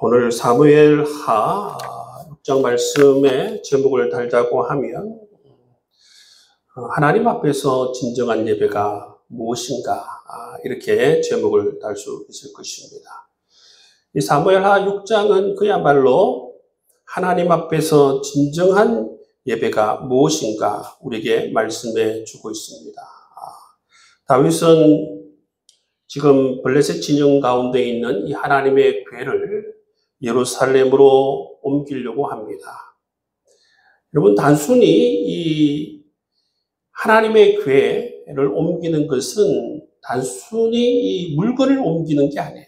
오늘 사무엘하 6장 말씀의 제목을 달자고 하면 하나님 앞에서 진정한 예배가 무엇인가, 이렇게 제목을 달 수 있을 것입니다. 이 사무엘하 6장은 그야말로 하나님 앞에서 진정한 예배가 무엇인가 우리에게 말씀해 주고 있습니다. 다윗은 지금 블레셋 진영 가운데 있는 이 하나님의 궤를 예루살렘으로 옮기려고 합니다. 여러분, 단순히 이 하나님의 궤를 옮기는 것은 단순히 이 물건을 옮기는 게 아니에요.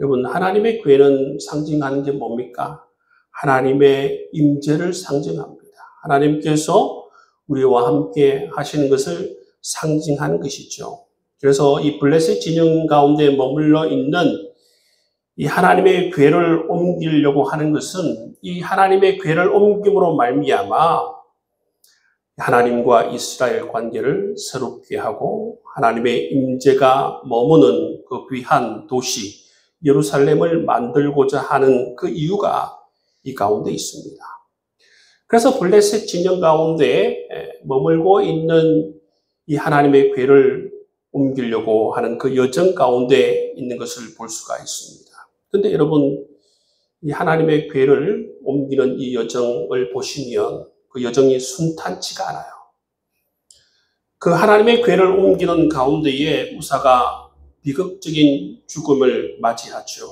여러분, 하나님의 궤는 상징하는 게 뭡니까? 하나님의 임재를 상징합니다. 하나님께서 우리와 함께 하시는 것을 상징하는 것이죠. 그래서 이 블레셋 진영 가운데 머물러 있는 이 하나님의 궤를 옮기려고 하는 것은 이 하나님의 궤를 옮김으로 말미암아 하나님과 이스라엘 관계를 새롭게 하고 하나님의 임재가 머무는 그 귀한 도시 예루살렘을 만들고자 하는 그 이유가 이 가운데 있습니다. 그래서 블레셋 진영 가운데 머물고 있는 이 하나님의 궤를 옮기려고 하는 그 여정 가운데 있는 것을 볼 수가 있습니다. 그런데 여러분, 이 하나님의 궤를 옮기는 이 여정을 보시면 그 여정이 순탄치가 않아요. 그 하나님의 궤를 옮기는 가운데에 우사가 비극적인 죽음을 맞이하죠.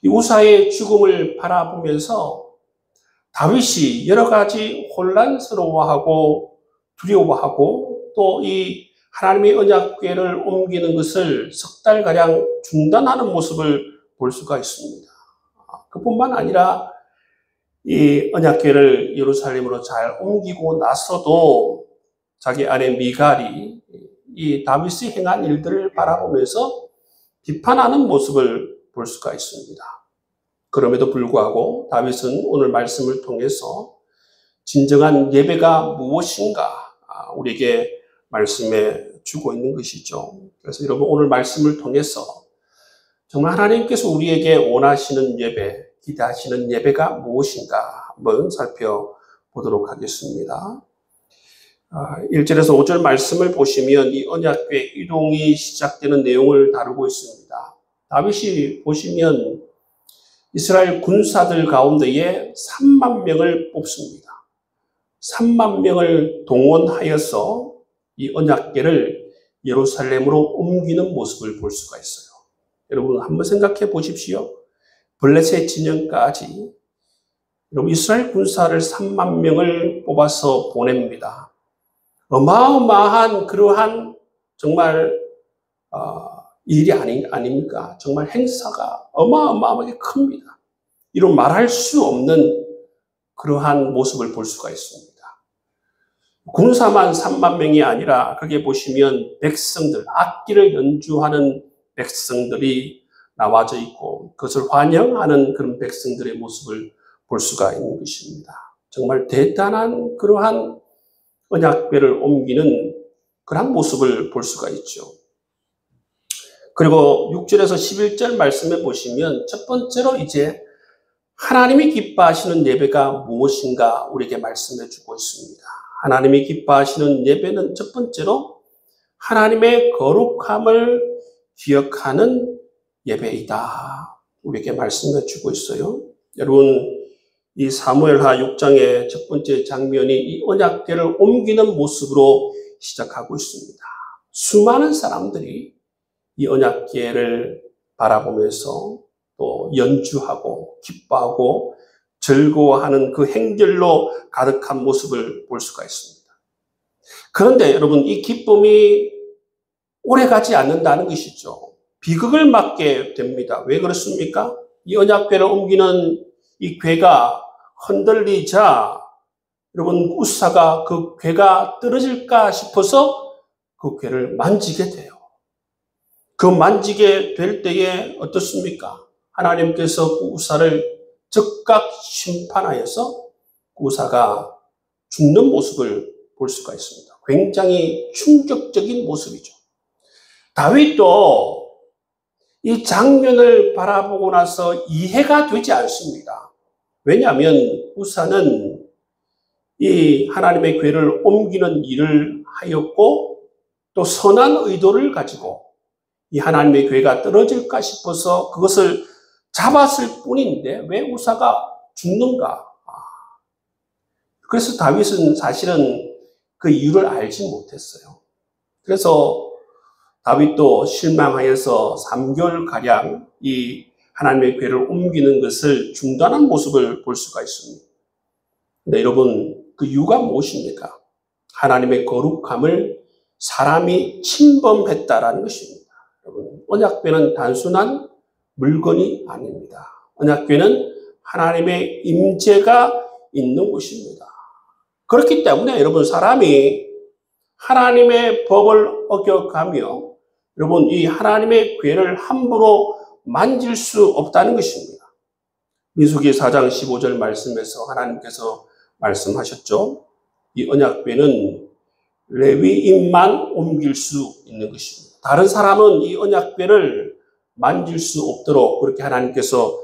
이 우사의 죽음을 바라보면서 다윗이 여러 가지 혼란스러워하고 두려워하고 또 이 하나님의 언약궤를 옮기는 것을 석 달가량 중단하는 모습을 볼 수가 있습니다. 그뿐만 아니라 이 언약궤를 예루살렘으로 잘 옮기고 나서도 자기 아내 미갈이 이 다윗이 행한 일들을 바라보면서 비판하는 모습을 볼 수가 있습니다. 그럼에도 불구하고 다윗은 오늘 말씀을 통해서 진정한 예배가 무엇인가 우리에게 말씀해 주고 있는 것이죠. 그래서 여러분, 오늘 말씀을 통해서 정말 하나님께서 우리에게 원하시는 예배, 기대하시는 예배가 무엇인가 한번 살펴보도록 하겠습니다. 1절에서 5절 말씀을 보시면 이 언약궤 이동이 시작되는 내용을 다루고 있습니다. 다윗이 보시면 이스라엘 군사들 가운데에 3만 명을 뽑습니다. 3만 명을 동원하여서 이 언약궤를 예루살렘으로 옮기는 모습을 볼 수가 있어요. 여러분, 한번 생각해 보십시오. 블레셋 진영까지 여러분 이스라엘 군사를 3만 명을 뽑아서 보냅니다. 어마어마한 그러한 정말 일이 아닙니까? 정말 행사가 어마어마하게 큽니다. 이런 말할 수 없는 그러한 모습을 볼 수가 있습니다. 군사만 3만 명이 아니라 거기에 보시면 백성들, 악기를 연주하는 백성들이 나와져 있고 그것을 환영하는 그런 백성들의 모습을 볼 수가 있는 것입니다. 정말 대단한 그러한 언약궤를 옮기는 그런 모습을 볼 수가 있죠. 그리고 6절에서 11절 말씀에 보시면 첫 번째로 이제 하나님이 기뻐하시는 예배가 무엇인가 우리에게 말씀해 주고 있습니다. 하나님이 기뻐하시는 예배는 첫 번째로 하나님의 거룩함을 기억하는 예배이다. 우리에게 말씀해 주고 있어요. 여러분, 이 사무엘하 6장의 첫 번째 장면이 이 언약궤를 옮기는 모습으로 시작하고 있습니다. 수많은 사람들이 이 언약궤를 바라보면서 또 연주하고 기뻐하고 즐거워하는 그 행렬로 가득한 모습을 볼 수가 있습니다. 그런데 여러분, 이 기쁨이 오래가지 않는다는 것이죠. 비극을 맞게 됩니다. 왜 그렇습니까? 이 언약궤를 옮기는 이 궤가 흔들리자 여러분 우사가 그 궤가 떨어질까 싶어서 그 궤를 만지게 돼요. 그 만지게 될 때에 어떻습니까? 하나님께서 그 우사를 즉각 심판하여서 우사가 죽는 모습을 볼 수가 있습니다. 굉장히 충격적인 모습이죠. 다윗도 이 장면을 바라보고 나서 이해가 되지 않습니다. 왜냐하면 우사는 이 하나님의 궤를 옮기는 일을 하였고 또 선한 의도를 가지고 이 하나님의 궤가 떨어질까 싶어서 그것을 잡았을 뿐인데 왜 우사가 죽는가? 그래서 다윗은 사실은 그 이유를 알지 못했어요. 그래서 다윗도 실망하여서 3개월가량 이 하나님의 궤를 옮기는 것을 중단한 모습을 볼 수가 있습니다. 근데 여러분, 그 이유가 무엇입니까? 하나님의 거룩함을 사람이 침범했다라는 것입니다. 여러분, 언약궤는 단순한 물건이 아닙니다. 언약궤는 하나님의 임재가 있는 곳입니다. 그렇기 때문에 여러분, 사람이 하나님의 법을 어겨가며 여러분, 이 하나님의 궤를 함부로 만질 수 없다는 것입니다. 민수기 4장 15절 말씀에서 하나님께서 말씀하셨죠. 이 언약궤는 레위인만 옮길 수 있는 것입니다. 다른 사람은 이 언약궤를 만질 수 없도록 그렇게 하나님께서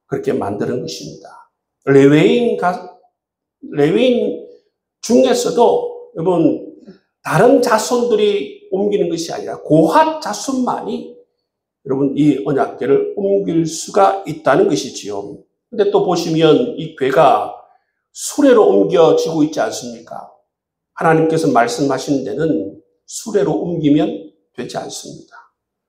그렇게 만드는 것입니다. 레위인 중에서도 여러분 다른 자손들이 옮기는 것이 아니라 고핫 자손만이 여러분 이 언약궤를 옮길 수가 있다는 것이지요. 근데 또 보시면 이 궤가 수레로 옮겨지고 있지 않습니까? 하나님께서 말씀하신 데는 수레로 옮기면 되지 않습니다.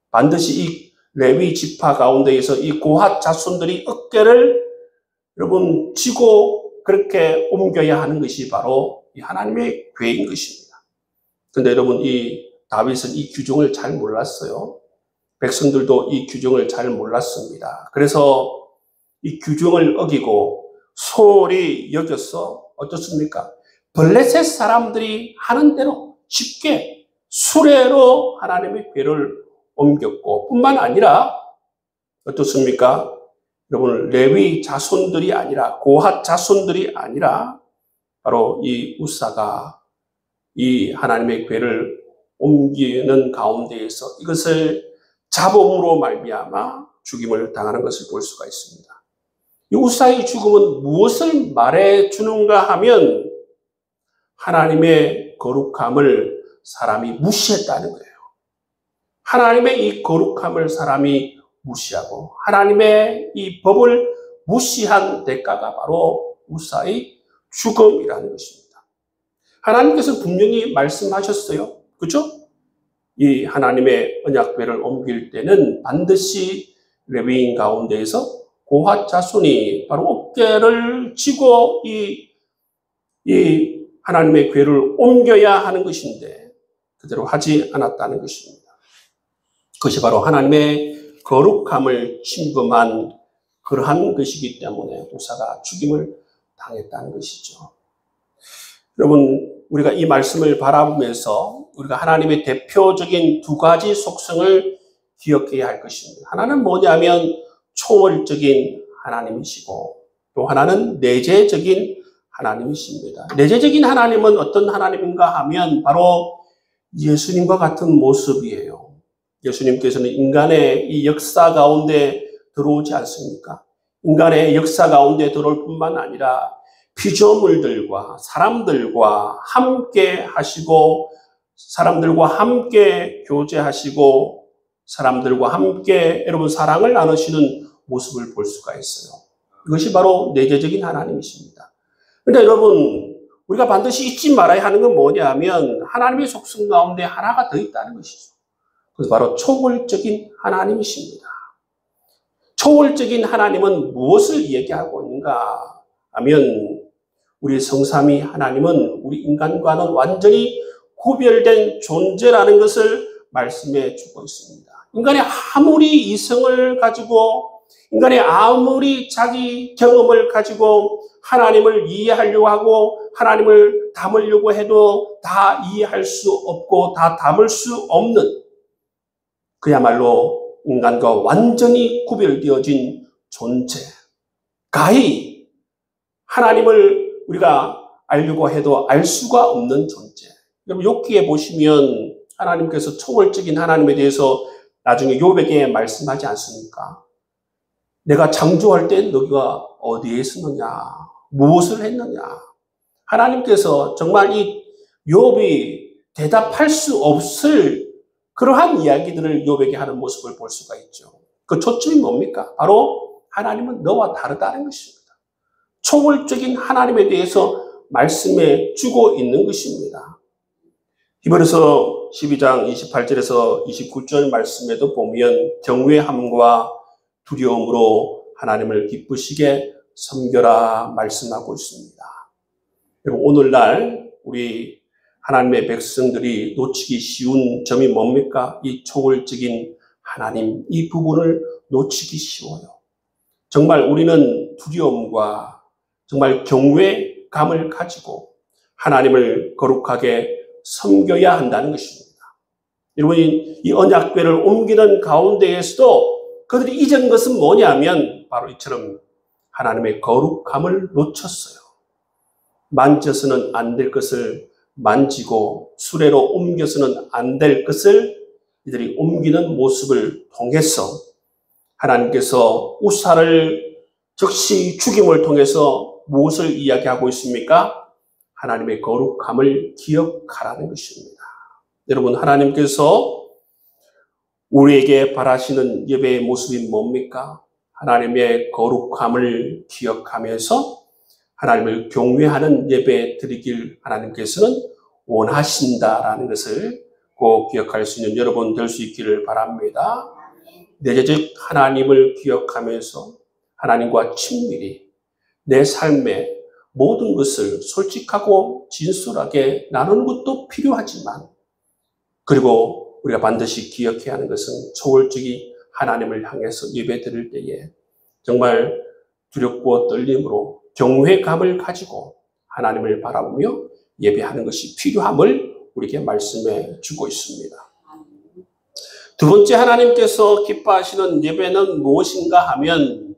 반드시 이 레위 지파 가운데에서 이 고핫 자손들이 어깨를 여러분 쥐고 그렇게 옮겨야 하는 것이 바로 이 하나님의 궤인 것입니다. 그런데 여러분 이 다윗은 이 규정을 잘 몰랐어요. 백성들도 이 규정을 잘 몰랐습니다. 그래서 이 규정을 어기고 소홀히 여겨서 어떻습니까? 블레셋 사람들이 하는 대로 쉽게 수레로 하나님의 궤를 옮겼고 뿐만 아니라 어떻습니까? 여러분 레위 자손들이 아니라 고핫 자손들이 아니라 바로 이 우사가 이 하나님의 궤를 옮기는 가운데에서 이것을 잡음으로 말미암아 죽임을 당하는 것을 볼 수가 있습니다. 이 우사의 죽음은 무엇을 말해주는가 하면 하나님의 거룩함을 사람이 무시했다는 거예요. 하나님의 이 거룩함을 사람이 무시하고 하나님의 이 법을 무시한 대가가 바로 우사의 죽음이라는 것입니다. 하나님께서 분명히 말씀하셨어요. 그렇죠? 이 하나님의 언약궤를 옮길 때는 반드시 레위인 가운데에서 고핫 자손이 바로 어깨를 쥐고 이 하나님의 궤를 옮겨야 하는 것인데 그대로 하지 않았다는 것입니다. 그것이 바로 하나님의 거룩함을 침범한 그러한 것이기 때문에 우사가 죽임을 당했다는 것이죠. 여러분, 우리가 이 말씀을 바라보면서 우리가 하나님의 대표적인 두 가지 속성을 기억해야 할 것입니다. 하나는 뭐냐면 초월적인 하나님이시고 또 하나는 내재적인 하나님이십니다. 내재적인 하나님은 어떤 하나님인가 하면 바로 예수님과 같은 모습이에요. 예수님께서는 인간의 이 역사 가운데 들어오지 않습니까? 인간의 역사 가운데 들어올 뿐만 아니라 피조물들과 사람들과 함께 하시고 사람들과 함께 교제하시고 사람들과 함께 여러분 사랑을 나누시는 모습을 볼 수가 있어요. 이것이 바로 내재적인 하나님이십니다. 그런데 여러분 우리가 반드시 잊지 말아야 하는 건 뭐냐면 하나님의 속성 가운데 하나가 더 있다는 것이죠. 그래서 바로 초월적인 하나님이십니다. 초월적인 하나님은 무엇을 얘기하고 있는가 하면 우리 성삼위 하나님은 우리 인간과는 완전히 구별된 존재라는 것을 말씀해 주고 있습니다. 인간이 아무리 이성을 가지고 인간이 아무리 자기 경험을 가지고 하나님을 이해하려고 하고 하나님을 담으려고 해도 다 이해할 수 없고 다 담을 수 없는 그야말로 인간과 완전히 구별되어진 존재. 가히 하나님을 우리가 알려고 해도 알 수가 없는 존재. 여러분 욥기에 보시면 하나님께서 초월적인 하나님에 대해서 나중에 욥에게 말씀하지 않습니까? 내가 창조할 때 너가 어디에 있었느냐? 무엇을 했느냐? 하나님께서 정말 이 욥이 대답할 수 없을 그러한 이야기들을 욥에게 하는 모습을 볼 수가 있죠. 그 초점이 뭡니까? 바로 하나님은 너와 다르다는 것입니다. 초월적인 하나님에 대해서 말씀해 주고 있는 것입니다. 히브리서 12장 28절에서 29절 말씀에도 보면 경외함과 두려움으로 하나님을 기쁘시게 섬겨라 말씀하고 있습니다. 그리고 오늘날 우리 하나님의 백성들이 놓치기 쉬운 점이 뭡니까? 이 초월적인 하나님, 이 부분을 놓치기 쉬워요. 정말 우리는 두려움과 정말 경외감을 가지고 하나님을 거룩하게 섬겨야 한다는 것입니다. 여러분, 이 언약궤를 옮기는 가운데에서도 그들이 잊은 것은 뭐냐면 바로 이처럼 하나님의 거룩함을 놓쳤어요. 만져서는 안 될 것을 만지고 수레로 옮겨서는 안 될 것을 이들이 옮기는 모습을 통해서 하나님께서 우사를 즉시 죽임을 통해서 무엇을 이야기하고 있습니까? 하나님의 거룩함을 기억하라는 것입니다. 여러분, 하나님께서 우리에게 바라시는 예배의 모습이 뭡니까? 하나님의 거룩함을 기억하면서 하나님을 경외하는 예배 드리길 하나님께서는 원하신다라는 것을 꼭 기억할 수 있는 여러분 될 수 있기를 바랍니다. 내재적 하나님을 기억하면서 하나님과 친밀히 내 삶의 모든 것을 솔직하고 진솔하게 나누는 것도 필요하지만 그리고 우리가 반드시 기억해야 하는 것은 초월적인 하나님을 향해서 예배 드릴 때에 정말 두렵고 떨림으로 경외감을 가지고 하나님을 바라보며 예배하는 것이 필요함을 우리에게 말씀해 주고 있습니다. 두 번째 하나님께서 기뻐하시는 예배는 무엇인가 하면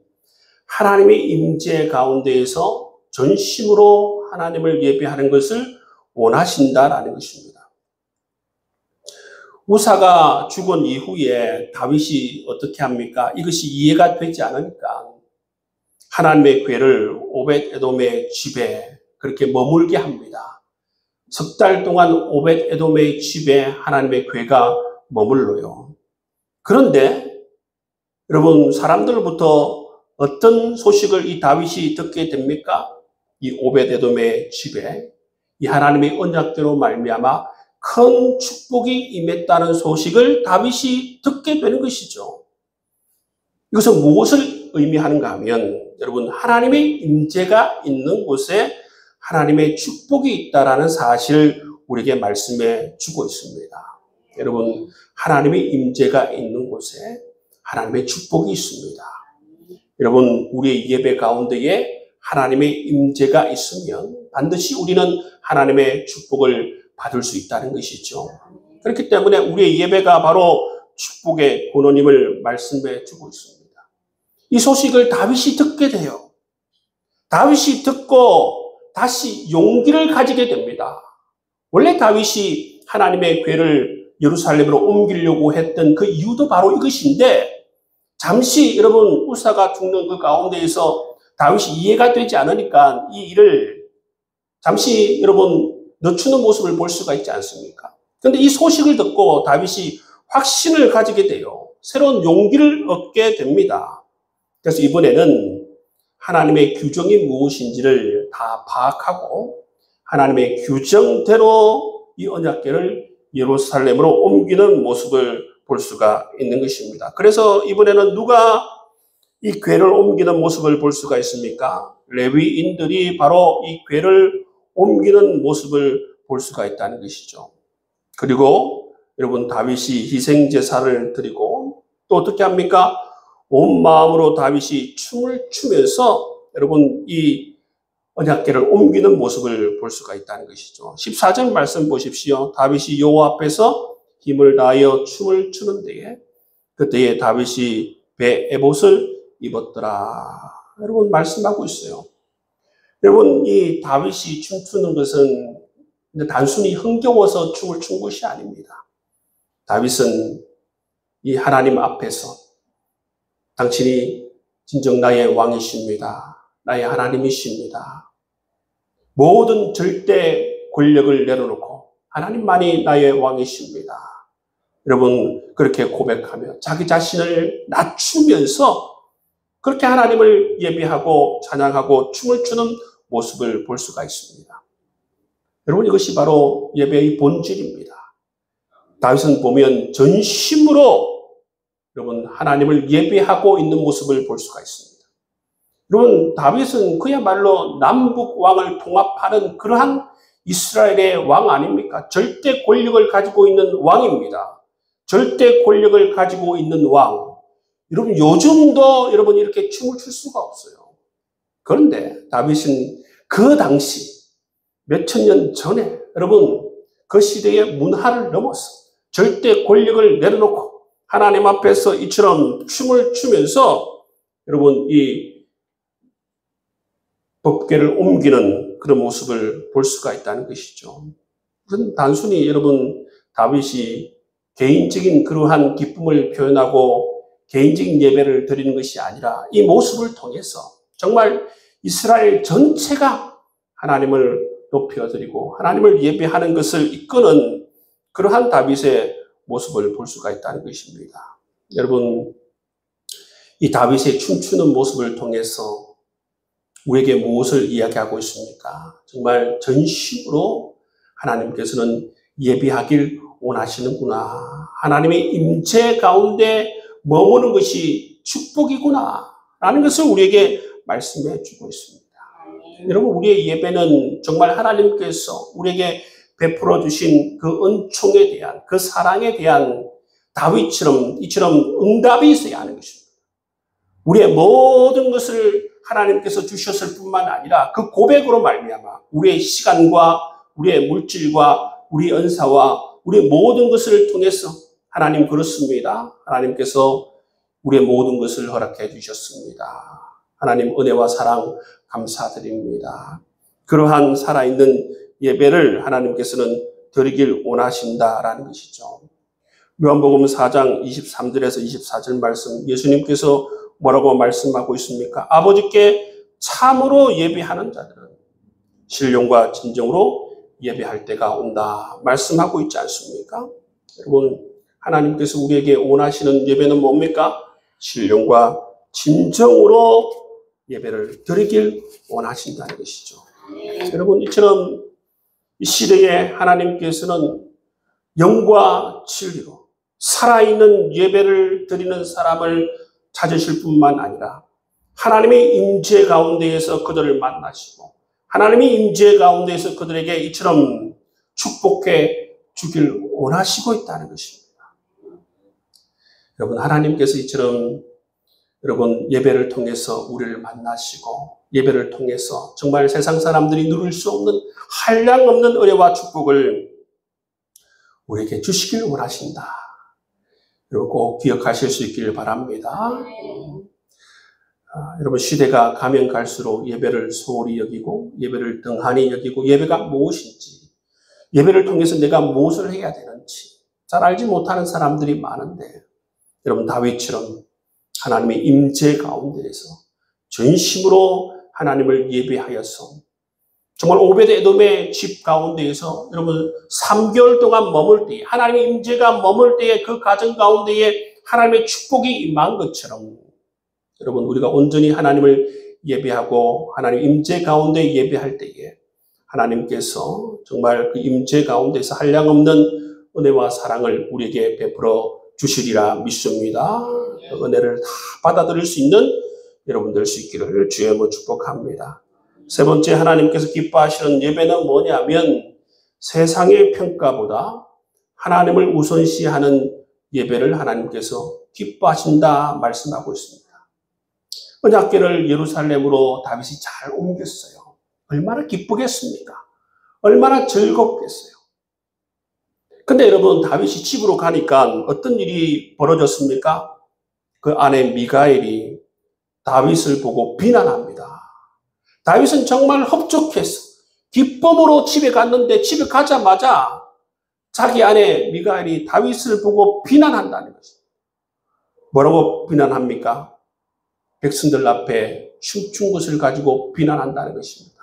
하나님의 임재 가운데에서 전심으로 하나님을 예배하는 것을 원하신다라는 것입니다. 우사가 죽은 이후에 다윗이 어떻게 합니까? 이것이 이해가 되지 않으니까 하나님의 궤를 오벳에돔의 집에 그렇게 머물게 합니다. 석 달 동안 오벳에돔의 집에 하나님의 궤가 머물러요. 그런데 여러분, 사람들로부터 어떤 소식을 이 다윗이 듣게 됩니까? 이 오벳에돔의 집에 이 하나님의 언약궤로 말미암아 큰 축복이 임했다는 소식을 다윗이 듣게 되는 것이죠. 이것은 무엇을 의미하는가 하면 여러분, 하나님의 임재가 있는 곳에 하나님의 축복이 있다라는 사실을 우리에게 말씀해 주고 있습니다. 여러분, 하나님의 임재가 있는 곳에 하나님의 축복이 있습니다. 여러분, 우리의 예배 가운데에 하나님의 임재가 있으면 반드시 우리는 하나님의 축복을 받을 수 있다는 것이죠. 그렇기 때문에 우리의 예배가 바로 축복의 근원임을 말씀해 주고 있습니다. 이 소식을 다윗이 듣게 돼요. 다윗이 듣고 다시 용기를 가지게 됩니다. 원래 다윗이 하나님의 궤를 예루살렘으로 옮기려고 했던 그 이유도 바로 이것인데 잠시 여러분 우사가 죽는 그 가운데에서 다윗이 이해가 되지 않으니까 이 일을 잠시 여러분 늦추는 모습을 볼 수가 있지 않습니까? 그런데 이 소식을 듣고 다윗이 확신을 가지게 돼요. 새로운 용기를 얻게 됩니다. 그래서 이번에는 하나님의 규정이 무엇인지를 다 파악하고 하나님의 규정대로 이 언약궤를 예루살렘으로 옮기는 모습을 볼 수가 있는 것입니다. 그래서 이번에는 누가 이 궤를 옮기는 모습을 볼 수가 있습니까? 레위인들이 바로 이 궤를 옮기는 모습을 볼 수가 있다는 것이죠. 그리고 여러분 다윗이 희생제사를 드리고 또 어떻게 합니까? 온 마음으로 다윗이 춤을 추면서 여러분 이 언약궤를 옮기는 모습을 볼 수가 있다는 것이죠. 14절 말씀 보십시오. 다윗이 여호와 앞에서 힘을 다하여 춤을 추는 데에 그때에 다윗이 배 에봇을 입었더라. 여러분 말씀하고 있어요. 여러분 이 다윗이 춤추는 것은 단순히 흥겨워서 춤을 춘 것이 아닙니다. 다윗은 이 하나님 앞에서 당신이 진정 나의 왕이십니다. 나의 하나님이십니다. 모든 절대 권력을 내려놓고 하나님만이 나의 왕이십니다. 여러분 그렇게 고백하며 자기 자신을 낮추면서 그렇게 하나님을 예배하고 찬양하고 춤을 추는 모습을 볼 수가 있습니다. 여러분 이것이 바로 예배의 본질입니다. 다윗은 보면 전심으로 여러분 하나님을 예배하고 있는 모습을 볼 수가 있습니다. 여러분 다윗은 그야말로 남북 왕을 통합하는 그러한 이스라엘의 왕 아닙니까? 절대 권력을 가지고 있는 왕입니다. 절대 권력을 가지고 있는 왕. 여러분 요즘도 여러분 이렇게 춤을 출 수가 없어요. 그런데 다윗은 그 당시 몇천 년 전에 여러분 그 시대의 문화를 넘어서 절대 권력을 내려놓고 하나님 앞에서 이처럼 춤을 추면서 여러분 이 법궤를 옮기는 그런 모습을 볼 수가 있다는 것이죠. 그건 단순히 여러분 다윗이 개인적인 그러한 기쁨을 표현하고 개인적인 예배를 드리는 것이 아니라 이 모습을 통해서 정말 이스라엘 전체가 하나님을 높여드리고 하나님을 예배하는 것을 이끄는 그러한 다윗의 모습을 볼 수가 있다는 것입니다. 여러분 이 다윗의 춤추는 모습을 통해서 우리에게 무엇을 이야기하고 있습니까? 정말 전심으로 하나님께서는 예배하길 원하시는구나. 하나님의 임재 가운데 머무는 것이 축복이구나 라는 것을 우리에게 말씀해 주고 있습니다. 여러분 우리의 예배는 정말 하나님께서 우리에게 베풀어 주신 그 은총에 대한 그 사랑에 대한 다윗처럼 이처럼 응답이 있어야 하는 것입니다. 우리의 모든 것을 하나님께서 주셨을 뿐만 아니라 그 고백으로 말미암아 우리의 시간과 우리의 물질과 우리의 은사와 우리의 모든 것을 통해서 하나님 그렇습니다. 하나님께서 우리의 모든 것을 허락해 주셨습니다. 하나님 은혜와 사랑 감사드립니다. 그러한 살아있는 예배를 하나님께서는 드리길 원하신다라는 것이죠. 요한복음 4장 23절에서 24절 말씀 예수님께서 뭐라고 말씀하고 있습니까? 아버지께 참으로 예배하는 자들은 신령과 진정으로 예배할 때가 온다 말씀하고 있지 않습니까? 여러분 하나님께서 우리에게 원하시는 예배는 뭡니까? 신령과 진정으로 예배를 드리길 원하신다는 것이죠. 여러분 이처럼 이 시대에 하나님께서는 영과 진리로 살아있는 예배를 드리는 사람을 찾으실 뿐만 아니라 하나님의 임재 가운데에서 그들을 만나시고 하나님의 임재 가운데에서 그들에게 이처럼 축복해 주길 원하시고 있다는 것입니다. 여러분 하나님께서 이처럼 여러분 예배를 통해서 우리를 만나시고 예배를 통해서 정말 세상 사람들이 누릴 수 없는 한량없는 은혜와 축복을 우리에게 주시길 원하신다. 여러분 꼭 기억하실 수 있기를 바랍니다. 여러분 시대가 가면 갈수록 예배를 소홀히 여기고 예배를 등한히 여기고 예배가 무엇인지 예배를 통해서 내가 무엇을 해야 되는지 잘 알지 못하는 사람들이 많은데 여러분 다윗처럼 하나님의 임재 가운데에서 전심으로 하나님을 예배하여서 정말 오베드 에돔의 집 가운데에서 여러분 3개월 동안 머물 때 하나님의 임재가 머물 때에 그 가정 가운데에 하나님의 축복이 임한 것처럼 여러분 우리가 온전히 하나님을 예배하고 하나님 임재 가운데 예배할 때에 하나님께서 정말 그 임재 가운데서 한량없는 은혜와 사랑을 우리에게 베풀어 주시리라 믿습니다. 그 은혜를 다 받아들일 수 있는 여러분들 수 있기를 주의 이름으로 축복합니다. 세 번째 하나님께서 기뻐하시는 예배는 뭐냐면 세상의 평가보다 하나님을 우선시하는 예배를 하나님께서 기뻐하신다 말씀하고 있습니다. 언약궤를 예루살렘으로 다윗이 잘 옮겼어요. 얼마나 기쁘겠습니까? 얼마나 즐겁겠어요? 근데 여러분 다윗이 집으로 가니까 어떤 일이 벌어졌습니까? 그 아내 미가엘이 다윗을 보고 비난합니다. 다윗은 정말 흡족해서 기쁨으로 집에 갔는데 집에 가자마자 자기 아내 미가엘이 다윗을 보고 비난한다는 것입니다. 뭐라고 비난합니까? 백성들 앞에 춤춘 것을 가지고 비난한다는 것입니다.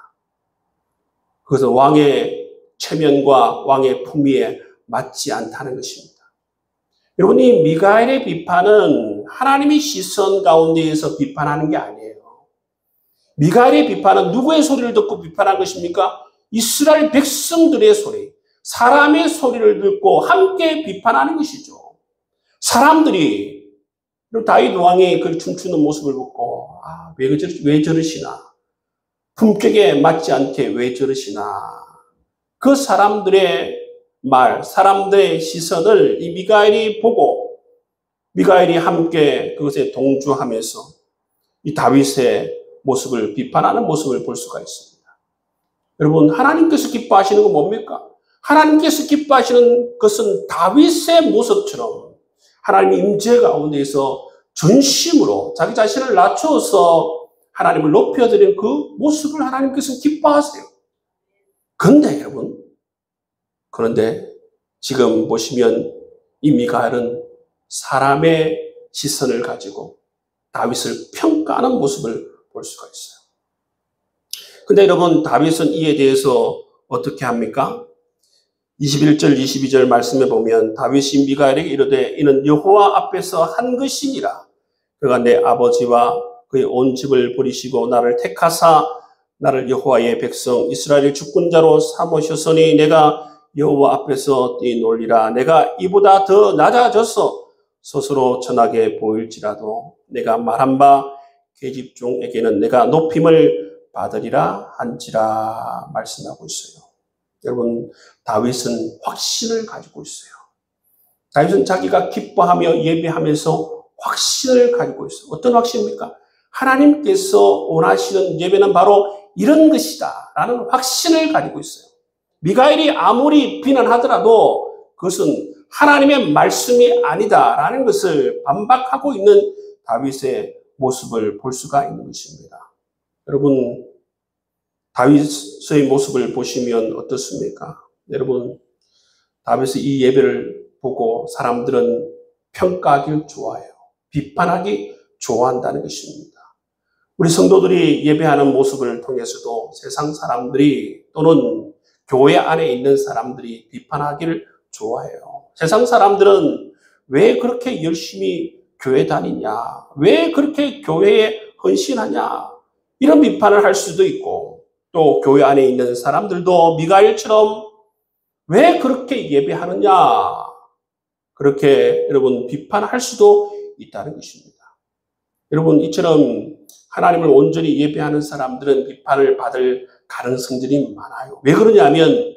그것은 왕의 체면과 왕의 품위에 맞지 않다는 것입니다. 여러분, 이 미가엘의 비판은 하나님의 시선 가운데에서 비판하는 게 아니에요. 미가엘의 비판은 누구의 소리를 듣고 비판한 것입니까? 이스라엘 백성들의 소리, 사람의 소리를 듣고 함께 비판하는 것이죠. 사람들이 다윗 왕이 그 춤추는 모습을 보고 왜 저러시나? 품격에 맞지 않게 왜 저러시나? 그 사람들의 말, 사람들의 시선을 이 미가엘이 보고 미가엘이 함께 그것에 동조하면서 이 다윗의 모습을 비판하는 모습을 볼 수가 있습니다. 여러분, 하나님께서 기뻐하시는 건 뭡니까? 하나님께서 기뻐하시는 것은 다윗의 모습처럼 하나님의 임재 가운데에서 전심으로 자기 자신을 낮춰서 하나님을 높여드리는 그 모습을 하나님께서 기뻐하세요. 그런데 지금 보시면 이 미가엘은 사람의 시선을 가지고 다윗을 평가하는 모습을 볼 수가 있어요. 근데 여러분, 다윗은 이에 대해서 어떻게 합니까? 21절, 22절 말씀에 보면 다윗이 미가엘에게 이르되 이는 여호와 앞에서 한 것이니라. 그가 내 아버지와 그의 온 집을 버리시고 나를 택하사 나를 여호와의 백성 이스라엘의 주권자로 삼으셨으니 내가 여호와 앞에서 뛰놀리라. 내가 이보다 더 낮아져서 스스로 천하게 보일지라도 내가 말한 바 계집종에게는 내가 높임을 받으리라 한지라 말씀하고 있어요. 여러분, 다윗은 확신을 가지고 있어요. 다윗은 자기가 기뻐하며 예배하면서 확신을 가지고 있어요. 어떤 확신입니까? 하나님께서 원하시는 예배는 바로 이런 것이다 라는 확신을 가지고 있어요. 미가엘이 아무리 비난하더라도 그것은 하나님의 말씀이 아니다 라는 것을 반박하고 있는 다윗의 모습을 볼 수가 있는 것입니다. 여러분, 다윗의 모습을 보시면 어떻습니까? 여러분, 다윗의 이 예배를 보고 사람들은 평가하기를 좋아해요. 비판하기 좋아한다는 것입니다. 우리 성도들이 예배하는 모습을 통해서도 세상 사람들이 또는 교회 안에 있는 사람들이 비판하기를 좋아해요. 세상 사람들은 왜 그렇게 열심히 교회 다니냐? 왜 그렇게 교회에 헌신하냐? 이런 비판을 할 수도 있고, 또 교회 안에 있는 사람들도 미가엘처럼 왜 그렇게 예배하느냐? 그렇게 여러분 비판할 수도 있다는 것입니다. 여러분, 이처럼 하나님을 온전히 예배하는 사람들은 비판을 받을 가능성들이 많아요. 왜 그러냐면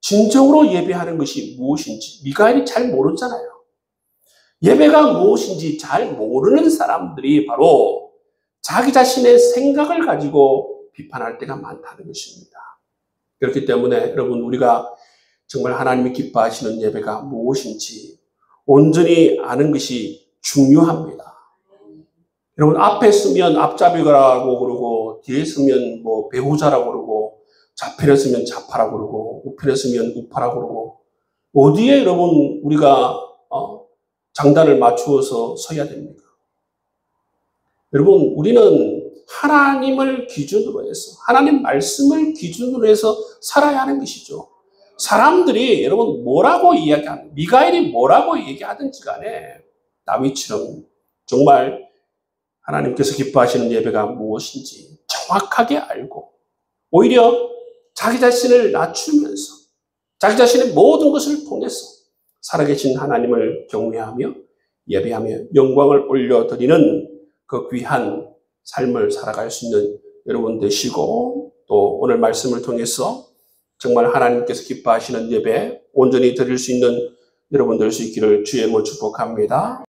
진정으로 예배하는 것이 무엇인지 미가엘이 잘 모르잖아요. 예배가 무엇인지 잘 모르는 사람들이 바로 자기 자신의 생각을 가지고 비판할 때가 많다는 것입니다. 그렇기 때문에 여러분, 우리가 정말 하나님이 기뻐하시는 예배가 무엇인지 온전히 아는 것이 중요합니다. 여러분, 앞에 쓰면 앞잡이라고 그러고 뒤에 쓰면 뭐 배우자라고 그러고 좌편에 쓰면 좌파라고 그러고 우편에 쓰면 우파라고 그러고 어디에 여러분 우리가 장단을 맞추어서 서야 됩니까? 여러분, 우리는 하나님을 기준으로 해서 하나님 말씀을 기준으로 해서 살아야 하는 것이죠. 사람들이 여러분 뭐라고 이야기하는 미가엘이 뭐라고 얘기하든지 간에 다윗처럼 정말 하나님께서 기뻐하시는 예배가 무엇인지 정확하게 알고 오히려 자기 자신을 낮추면서 자기 자신의 모든 것을 통해서 살아계신 하나님을 경외하며 예배하며 영광을 올려드리는 그 귀한 삶을 살아갈 수 있는 여러분 되시고, 또 오늘 말씀을 통해서 정말 하나님께서 기뻐하시는 예배 온전히 드릴 수 있는 여러분 될 수 있기를 주의 이름으로 축복합니다.